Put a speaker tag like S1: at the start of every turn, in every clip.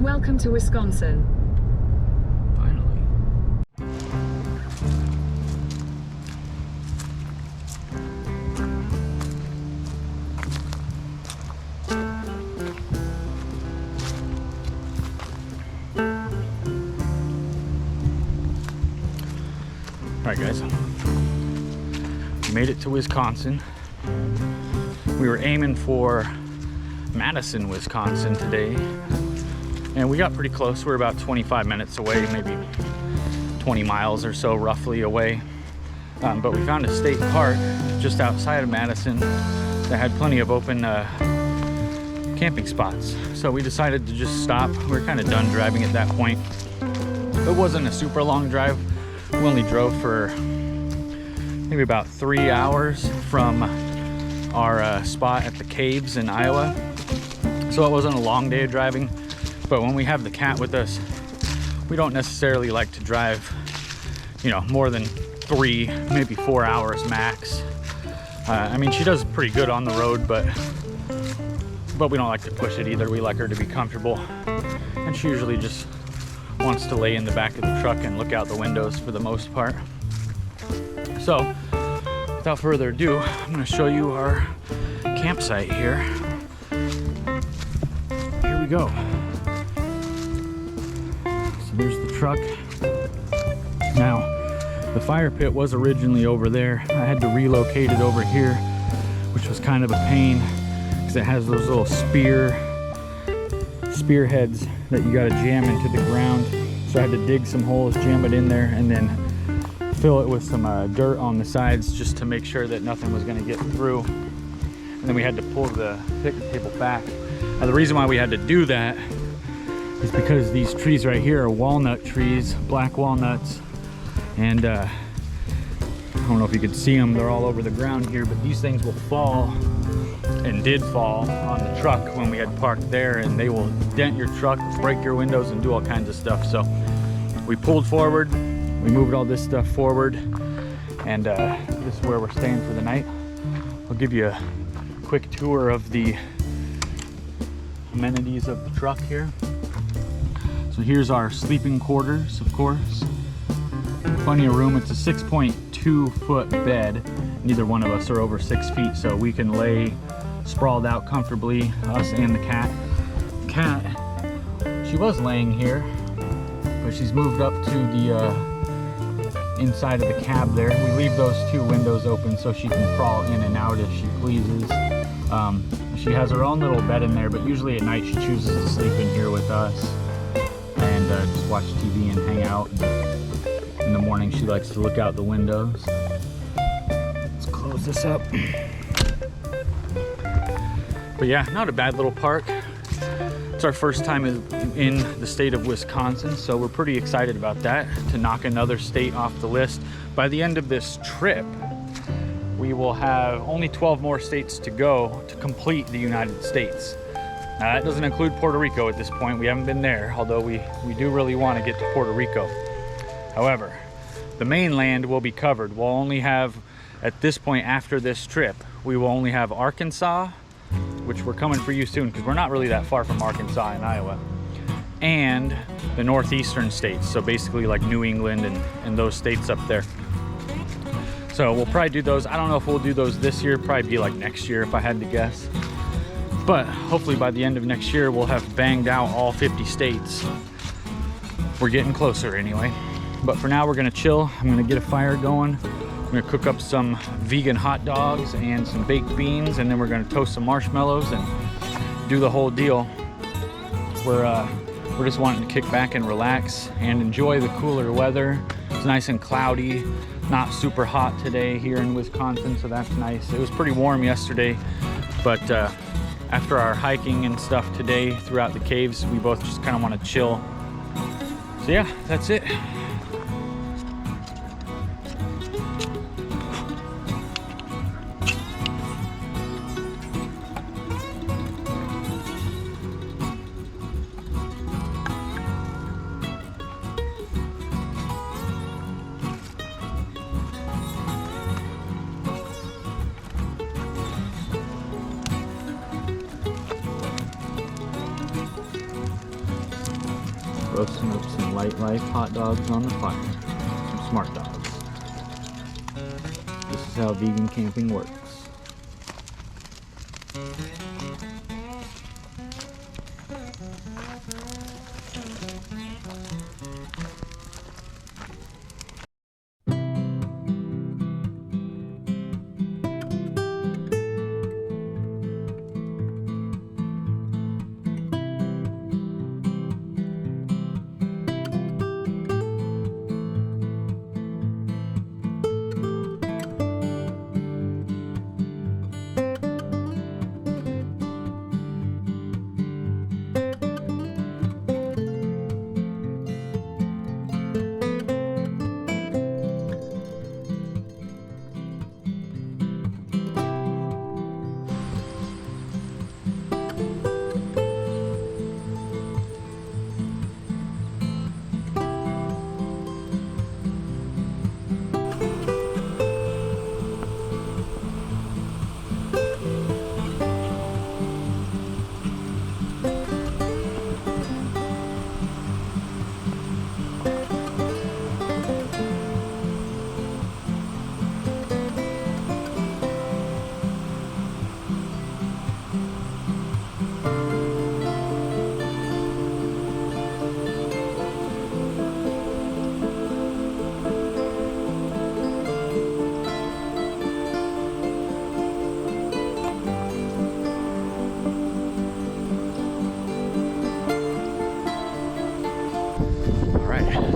S1: Welcome to Wisconsin.
S2: Finally. Alright guys, we made it to Wisconsin. We were aiming for Madison, Wisconsin today, and we got pretty close. We're about 25 minutes away, maybe 20 miles or so roughly away. But we found a state park just outside of Madison that had plenty of open camping spots. So we decided to just stop. We were kind of done driving at that point. It wasn't a super long drive. We only drove for maybe about 3 hours from our spot at the caves in Iowa. So it wasn't a long day of driving, but when we have the cat with us, we don't necessarily like to drive, you know, more than 3, maybe 4 hours max. I mean, she does pretty good on the road, but we don't like to push it either. We like her to be comfortable, and she usually just wants to lay in the back of the truck and look out the windows for the most part. So without further ado, I'm going to show you our campsite here. Here we go. So there's the truck. Now, the fire pit was originally over there. I had to relocate it over here, which was kind of a pain because it has those little spearheads that you got to jam into the ground. So I had to dig some holes, jam it in there, and then fill it with some dirt on the sides just to make sure that nothing was going to get through. And then we had to pull the picnic table back. Now the reason why we had to do that is because these trees right here are walnut trees, black walnuts, and I don't know if you could see them, they're all over the ground here, but these things will fall, and did fall on the truck when we had parked there, and they will dent your truck, break your windows, and do all kinds of stuff. So we pulled forward, we moved all this stuff forward, and this is where we're staying for the night. I'll give you a quick tour of the amenities of the truck here. So here's our sleeping quarters, of course. Plenty of room. It's a 6.2 foot bed. Neither one of us are over 6 feet, so we can lay sprawled out comfortably, us and the cat. The cat, she was laying here, but she's moved up to the inside of the cab there. We leave those 2 windows open so she can crawl in and out as she pleases. She has her own little bed in there, but usually at night she chooses to sleep in here with us and just watch TV and hang out. In the morning she likes to look out the windows. Let's close this up. But yeah, not a bad little park. It's our first time in the state of Wisconsin, so we're pretty excited about that, to knock another state off the list. By the end of this trip, we will have only 12 more states to go to complete the United States. Now that doesn't include Puerto Rico at this point. We haven't been there, although we do really want to get to Puerto Rico. However, the mainland will be covered. We'll only have, at this point after this trip, we will only have Arkansas, which we're coming for you soon because we're not really that far from Arkansas and Iowa, and the northeastern states, so basically like New England and those states up there. So we'll probably do those. I don't know if we'll do those this year, probably be like next year if I had to guess. But hopefully by the end of next year we'll have banged out all 50 states. We're getting closer anyway. But for now we're gonna chill. I'm gonna get a fire going. I'm gonna cook up some vegan hot dogs and some baked beans, and then we're gonna toast some marshmallows and do the whole deal. We're just wanting to kick back and relax and enjoy the cooler weather. It's nice and cloudy, not super hot today here in Wisconsin, so that's nice. It was pretty warm yesterday, but after our hiking and stuff today throughout the caves, we both just kind of want to chill. So yeah, that's it. Roasting up some Light Life hot dogs on the fire. Some Smart Dogs. This is how vegan camping works.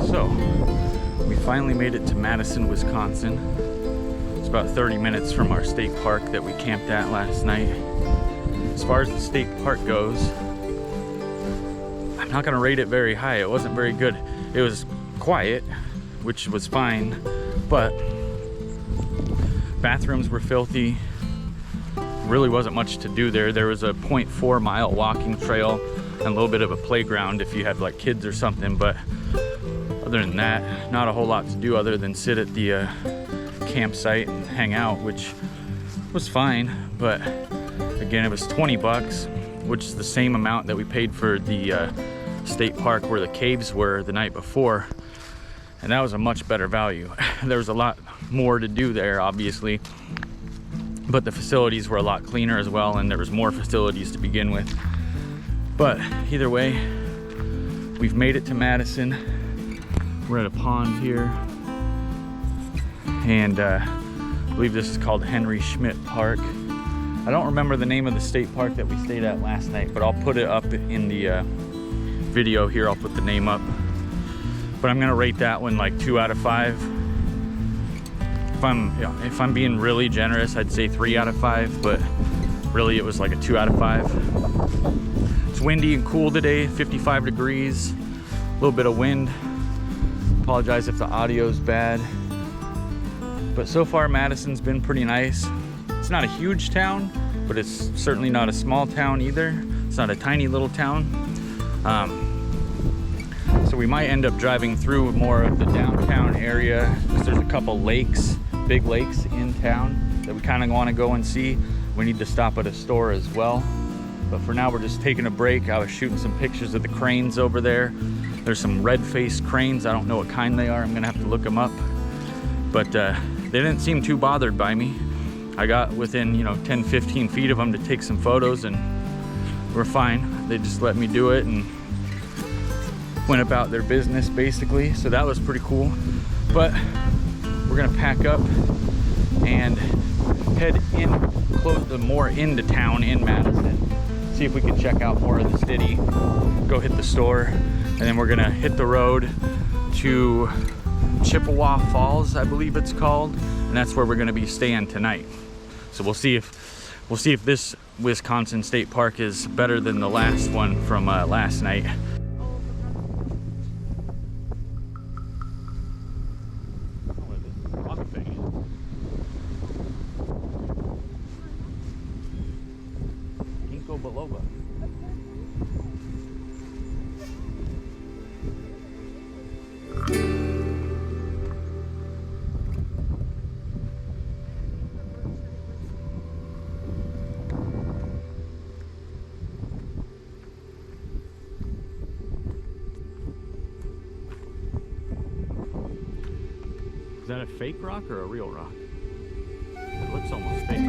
S2: So, we finally made it to Madison, Wisconsin. It's about 30 minutes from our state park that we camped at last night. As far as the state park goes, I'm not gonna rate it very high. It wasn't very good. It was quiet, which was fine, but bathrooms were filthy. Really wasn't much to do there. There was a 0.4 mile walking trail and a little bit of a playground if you had like kids or something, but other than that, not a whole lot to do other than sit at the campsite and hang out, which was fine. But again, it was 20 bucks, which is the same amount that we paid for the state park where the caves were the night before. And that was a much better value. There was a lot more to do there, obviously, but the facilities were a lot cleaner as well, and there was more facilities to begin with. But either way, we've made it to Madison. We're at a pond here, and I believe this is called Harvey E Schmidt Park. I don't remember the name of the state park that we stayed at last night, but I'll put it up in the video here. I'll put the name up. But I'm gonna rate that one like 2 out of 5. If I'm being really generous, I'd say 3 out of 5, but really it was like a 2 out of 5. It's windy and cool today, 55 degrees, a little bit of wind. Apologize if the audio's bad, but so far Madison's been pretty nice. It's not a huge town, but it's certainly not a small town either. It's not a tiny little town. So we might end up driving through more of the downtown area because there's a couple lakes, big lakes in town that we kind of want to go and see. We need to stop at a store as well. But for now, we're just taking a break. I was shooting some pictures of the cranes over there. There's some red-faced cranes. I don't know what kind they are. I'm gonna have to look them up. But they didn't seem too bothered by me. I got within, 10, 15 feet of them to take some photos, and we're fine. They just let me do it and went about their business, basically. So that was pretty cool. But we're gonna pack up and head in more into town in Madison. See if we can check out more of the city, go hit the store, and then we're gonna hit the road to Chippewa Falls, I believe it's called, and that's where we're gonna be staying tonight. So we'll see if this Wisconsin State Park is better than the last one from last night. that a fake rock or a real rock? It looks almost fake.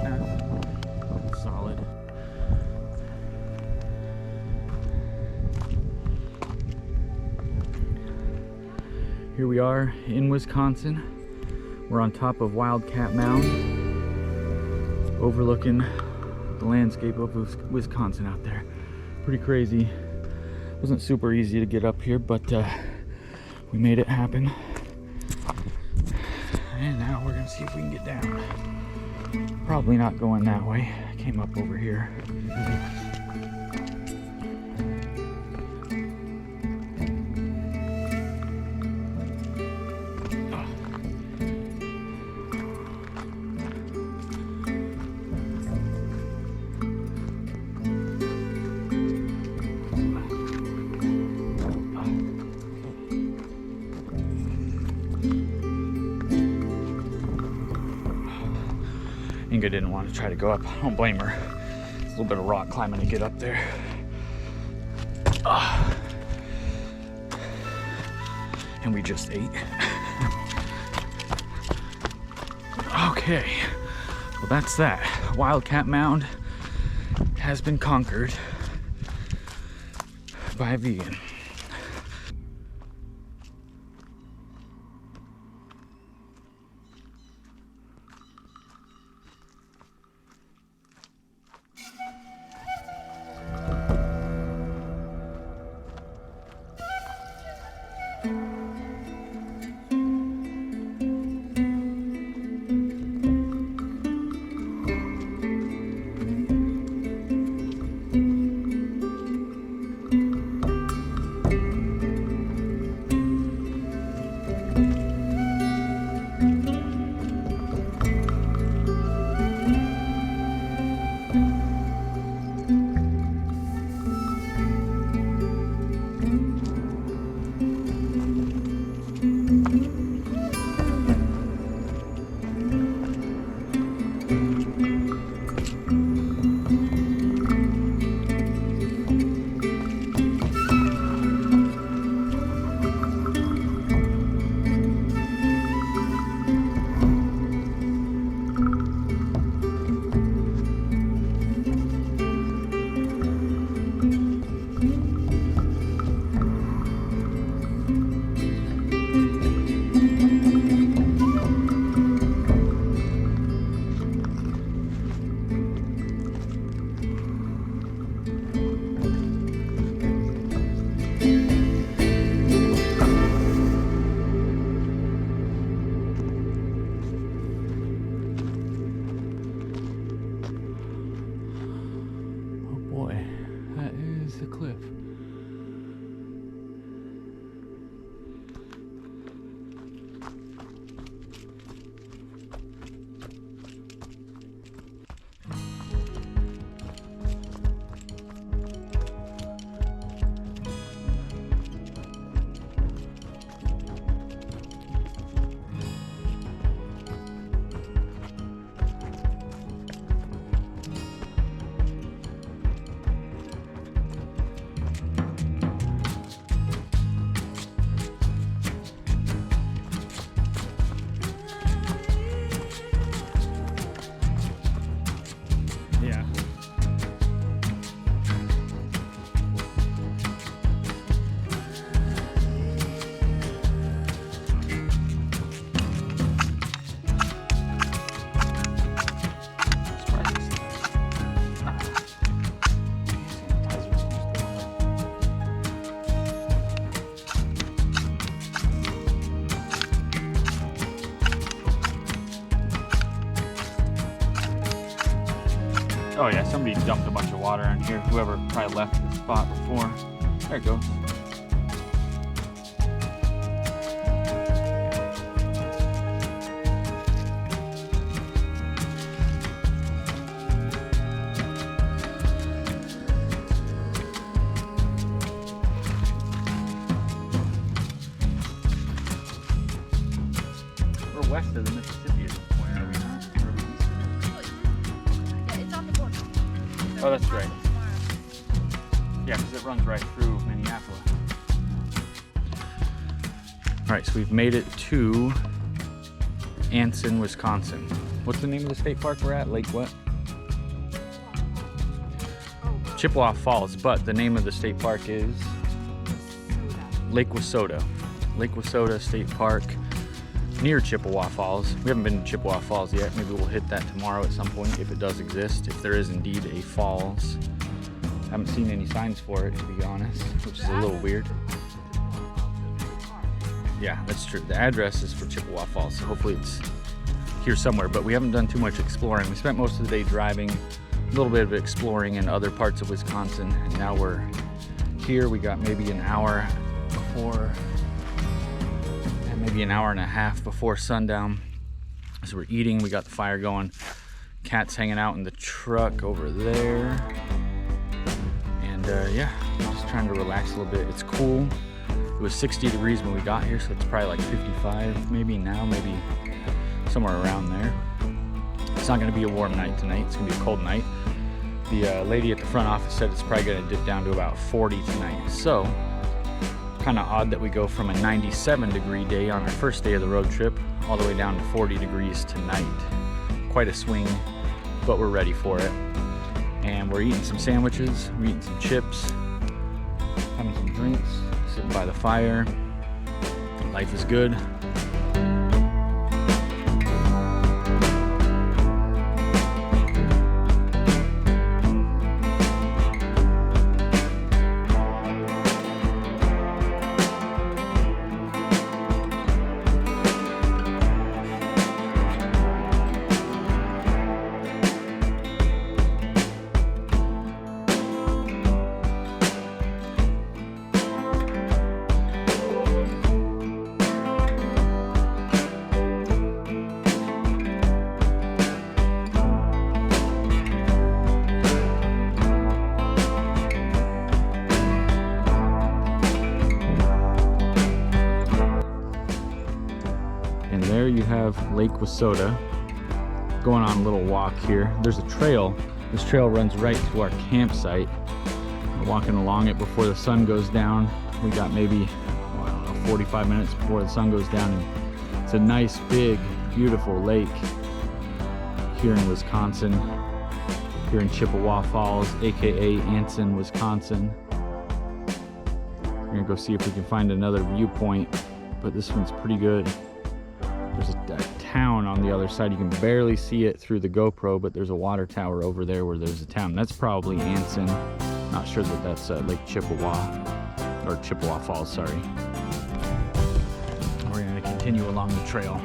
S2: Yeah. Solid. Here we are in Wisconsin. We're on top of Wildcat Mound, overlooking the landscape of Wisconsin out there. Pretty crazy. Wasn't super easy to get up here, but we made it happen. And now we're gonna see if we can get down. Probably not going that way. I came up over here. Inga didn't want to try to go up. I don't blame her. It's a little bit of rock climbing to get up there. And we just ate. Okay, well that's that. Wildcat Mound has been conquered by a vegan. Oh yeah, somebody dumped a bunch of water in here. Whoever probably left the spot before. There it goes. We're west of the Mississippi at this point, are we not?
S1: It's on the border.
S2: Oh, that's right. Yeah, because it runs right through Minneapolis. All right, so we've made it to Anson, Wisconsin. What's the name of the state park we're at? Lake what? Chippewa Falls, but the name of the state park is Lake Wissota. Lake Wissota State Park near Chippewa Falls. We haven't been to Chippewa Falls yet. Maybe we'll hit that tomorrow at some point if it does exist, if there is indeed a falls. I haven't seen any signs for it, to be honest, which is a little weird. Yeah, that's true. The address is for Chippewa Falls, so hopefully it's here somewhere, but we haven't done too much exploring. We spent most of the day driving, a little bit of exploring in other parts of Wisconsin, and now we're here. We got maybe an hour before, and maybe an hour and a half before sundown. So we're eating, we got the fire going. Cat's hanging out in the truck over there. And yeah, just trying to relax a little bit. It's cool. It was 60 degrees when we got here, so it's probably like 55 maybe now, maybe somewhere around there. It's not going to be a warm night tonight. It's going to be a cold night. The lady at the front office said it's probably going to dip down to about 40 tonight. So kind of odd that we go from a 97 degree day on our first day of the road trip all the way down to 40 degrees tonight. Quite a swing, but we're ready for it. And we're eating some sandwiches, we're eating some chips, having some drinks, sitting by the fire. Life is good. There you have Lake Wissota. Going on a little walk here. There's a trail. This trail runs right to our campsite. We're walking along it before the sun goes down. We got maybe, I don't know, 45 minutes before the sun goes down. And it's a nice, big, beautiful lake here in Wisconsin, here in Chippewa Falls, aka Anson, Wisconsin. We're gonna go see if we can find another viewpoint, but this one's pretty good. There's a town on the other side. You can barely see it through the GoPro, but there's a water tower over there where there's a town. That's probably Anson. Not sure that that's Lake Chippewa, or Chippewa Falls, sorry. We're gonna continue along the trail.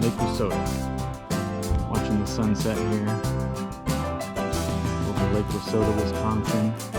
S2: Lake Wissota. Watching the sunset here over Lake Wissota, Wisconsin.